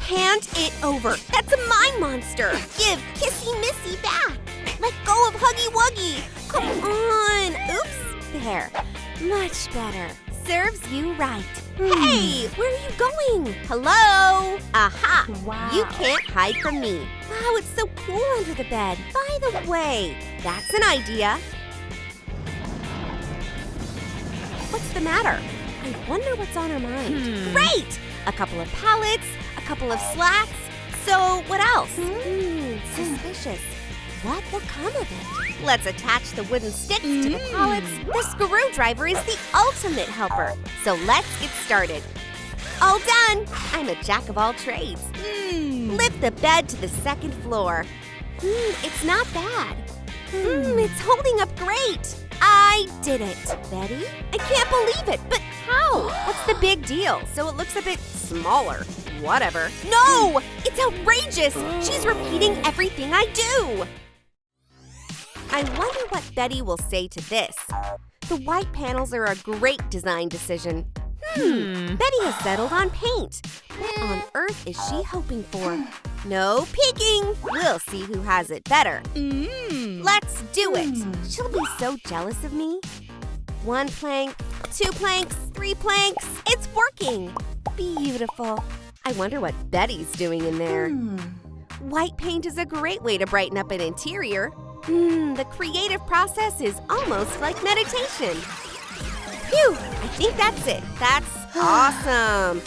Hand it over. That's my monster. Give Kissy Missy back. Let go of Huggy Wuggy. Come on. Oops. There. Much better. Serves you right. Hey, where are you going? Hello? Aha! Wow. You can't hide from me. Wow, it's so cool under the bed. By the way, that's an idea. What's the matter? I wonder what's on her mind. Great! A couple of pallets, a couple of slats. So, what else? Suspicious. What will come of it? Let's attach the wooden sticks to the pallets. The screwdriver is the ultimate helper. So let's get started. All done. I'm a jack of all trades. Lift the bed to the second floor. It's not bad. It's holding up great. I did it. Betty? I can't believe it, but how? What's the big deal? So it looks a bit smaller. Whatever. No! It's outrageous! She's repeating everything I do! I wonder what Betty will say to this. The white panels are a great design decision. Betty has settled on paint. What on earth is she hoping for? No peeking! We'll see who has it better. Let's do it! She'll be so jealous of me. 1 plank, 2 planks, 3 planks. It's working! Beautiful. I wonder what Betty's doing in there. White paint is a great way to brighten up an interior. The creative process is almost like meditation. Phew, I think that's it. That's awesome.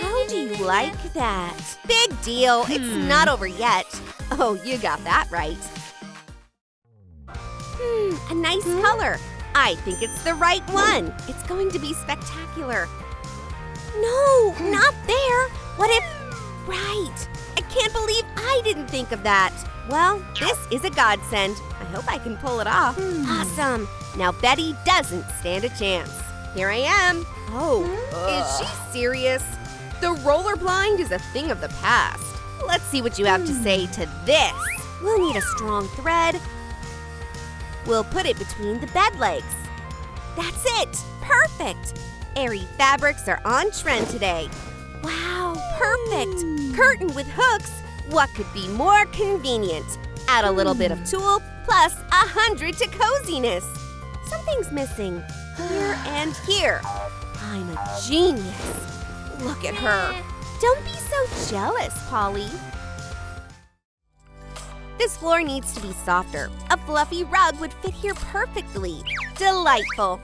How do you like that? Big deal. It's not over yet. Oh, you got that right. A nice color. I think it's the right one. It's going to be spectacular. No, not there. What if... Right. I can't believe I didn't think of that. Well, this is a godsend. I hope I can pull it off. Awesome. Now Betty doesn't stand a chance. Here I am. Oh, is she serious? The roller blind is a thing of the past. Let's see what you have to say to this. We'll need a strong thread. We'll put it between the bed legs. That's it. Perfect. Airy fabrics are on trend today. Wow, perfect. Curtain with hooks. What could be more convenient? Add a little bit of tulle plus 100 to coziness. Something's missing. Here and here. I'm a genius. Look at her. Don't be so jealous, Polly. This floor needs to be softer. A fluffy rug would fit here perfectly. Delightful.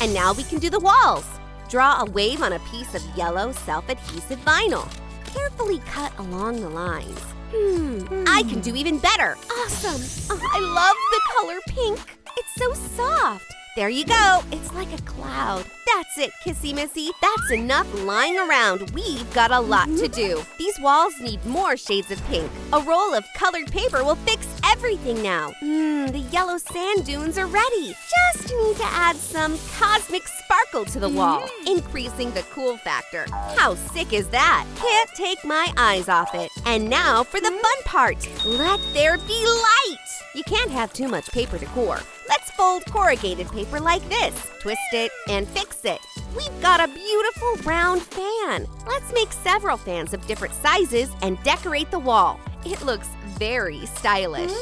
And now we can do the walls. Draw a wave on a piece of yellow self-adhesive vinyl. Carefully cut along the lines. I can do even better. Awesome. Oh, I love the color pink. It's so soft. There you go. It's like a cloud. That's it, Kissy Missy. That's enough lying around. We've got a lot to do. These walls need more shades of pink. A roll of colored paper will fix everything now. The yellow sand dunes are ready. Just need to add some cosmic sparkle to the wall, increasing the cool factor. How sick is that? Can't take my eyes off it. And now for the fun part. Let there be light. You can't have too much paper to core. Let's fold corrugated paper like this, twist it, and fix it. We've got a beautiful round fan. Let's make several fans of different sizes and decorate the wall. It looks very stylish.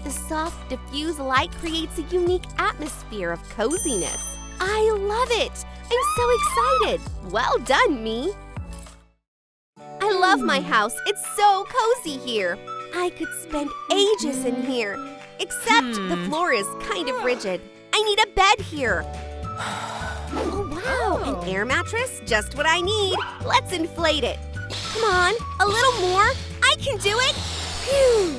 The soft, diffuse light creates a unique atmosphere of coziness. I love it! I'm so excited! Well done, me! I love my house. It's so cozy here. I could spend ages in here. Except the floor is kind of rigid. I need a bed here. Oh, wow, an air mattress? Just what I need. Let's inflate it. Come on, a little more. I can do it. Phew.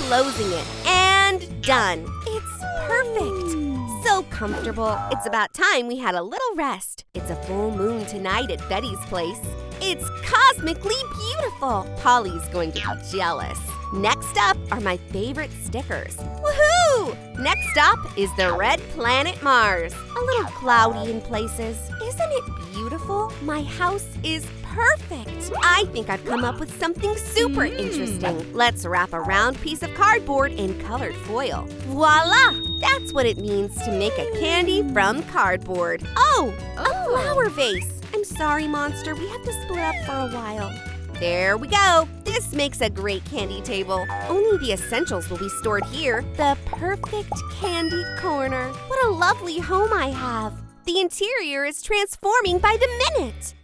Closing it, and done. It's perfect. So comfortable. It's about time we had a little rest. It's a full moon tonight at Betty's place. It's cosmically beautiful. Polly's going to be jealous. Next up are my favorite stickers. Woohoo! Next up is the red planet Mars. A little cloudy in places. Isn't it beautiful? My house is perfect. I think I've come up with something super interesting. Let's wrap a round piece of cardboard in colored foil. Voila! That's what it means to make a candy from cardboard. Oh, a flower vase. sorry, Monster. We have to split up for a while. There we go. This makes a great candy table. Only the essentials will be stored here. The perfect candy corner. What a lovely home I have. The interior is transforming by the minute.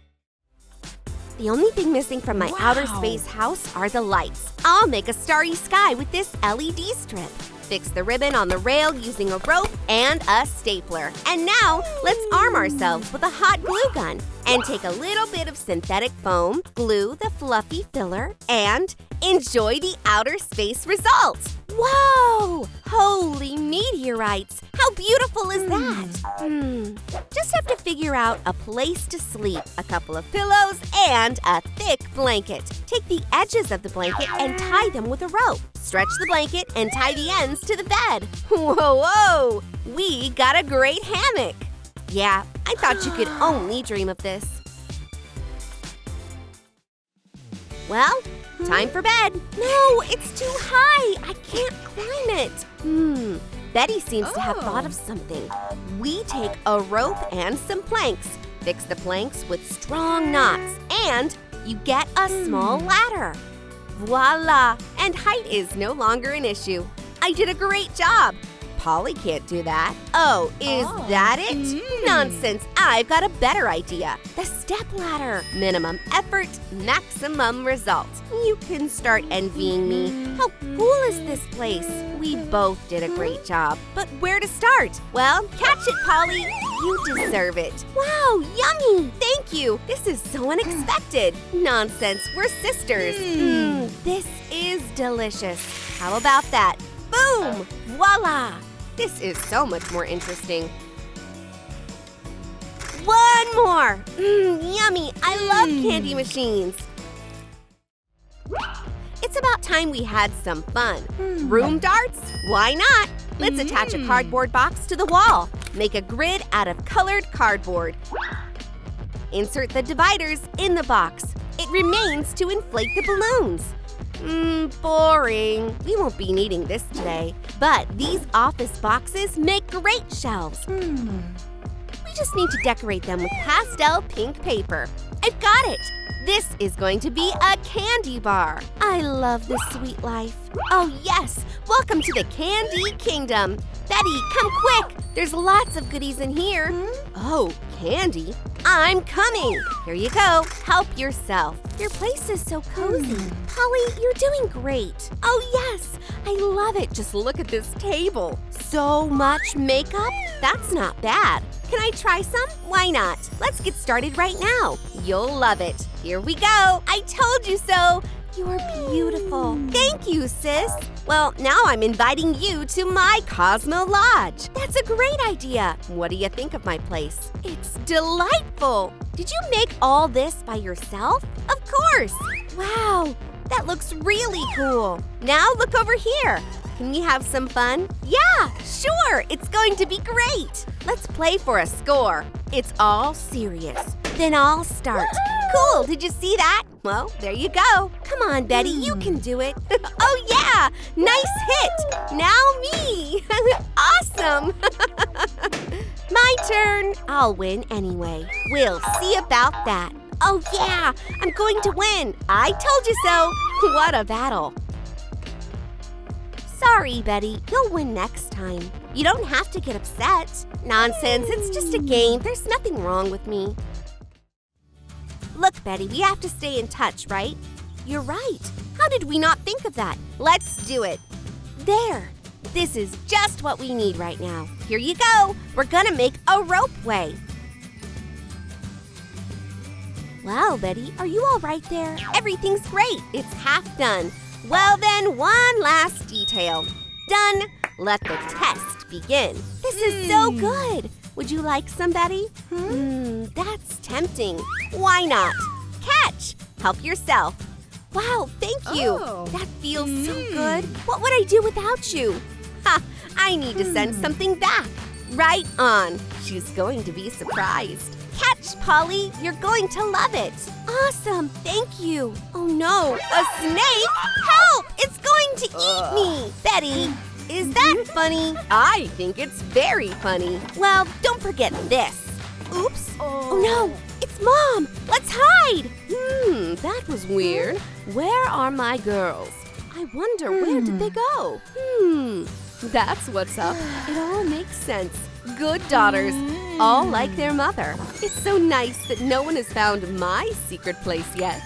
The only thing missing from my outer space house are the lights. I'll make a starry sky with this LED strip. Fix the ribbon on the rail using a rope and a stapler. And now, let's arm ourselves with a hot glue gun and take a little bit of synthetic foam, glue the fluffy filler, and enjoy the outer space result. Whoa! Holy meteorites! How beautiful is that? Just have to figure out a place to sleep, a couple of pillows, and a thick blanket. Take the edges of the blanket and tie them with a rope. Stretch the blanket and tie the ends to the bed. Whoa! We got a great hammock! Yeah, I thought you could only dream of this. Well, time for bed. No, it's too high. I can't climb it. Betty seems to have thought of something. We take a rope and some planks. Fix the planks with strong knots, and you get a small ladder. Voila! And height is no longer an issue. I did a great job. Polly can't do that. Oh, is that it? Nonsense. I've got a better idea. The stepladder. Minimum effort, maximum result. You can start envying me. How cool is this place? We both did a great job. But where to start? Well, catch it, Polly. You deserve it. Wow, yummy. Thank you. This is so unexpected. Nonsense. We're sisters. This is delicious. How about that? Boom! Voila! This is so much more interesting. One more! Yummy! I love candy machines. It's about time we had some fun. Room darts? Why not? Let's attach a cardboard box to the wall. Make a grid out of colored cardboard. Insert the dividers in the box. It remains to inflate the balloons. Boring. We won't be needing this today. But these office boxes make great shelves. We just need to decorate them with pastel pink paper. I've got it. This is going to be a candy bar. I love this sweet life. Oh yes, welcome to the Candy Kingdom. Betty, come quick. There's lots of goodies in here. Oh, candy? I'm coming. Here you go. Help yourself. Your place is so cozy. Polly, you're doing great. Oh yes, I love it. Just look at this table. So much makeup? That's not bad. Can I try some? Why not? Let's get started right now. You'll love it. Here we go. I told you so. You're beautiful. Thank you, sis. Well, now I'm inviting you to my Cosmo Lodge. That's a great idea. What do you think of my place? It's delightful. Did you make all this by yourself? Of course. Wow, that looks really cool. Now look over here. Can we have some fun? Yeah, sure. It's going to be great. Let's play for a score. It's all serious. Then I'll start. Cool, did you see that? Well, there you go. Come on, Betty, you can do it. Oh yeah, nice hit. Now me. Awesome. My turn. I'll win anyway. We'll see about that. Oh yeah, I'm going to win. I told you so. What a battle. Sorry, Betty. You'll win next time. You don't have to get upset. Nonsense, it's just a game. There's nothing wrong with me. Look, Betty, we have to stay in touch, right? You're right. How did we not think of that? Let's do it. There. This is just what we need right now. Here you go. We're gonna make a ropeway. Wow, Betty, are you all right there? Everything's great. It's half done. Well then, one last detail. Done. Let the test begin. This is so good. Would you like some, Betty? That's tempting. Why not? Catch. Help yourself. Wow, thank you. That feels so good. What would I do without you? Ha! I need to send something back. Right on. She's going to be surprised. Catch, Polly. You're going to love it. Awesome. Thank you. Oh no, a snake? Help! It's going to eat me. Betty, is that funny? I think it's very funny. Well, don't forget this. Oops. Oh no, it's It's Mom! Let's hide! That was weird. Where are my girls? I wonder where did they go? That's what's up. It all makes sense. Good daughters, all like their mother. It's so nice that no one has found my secret place yet.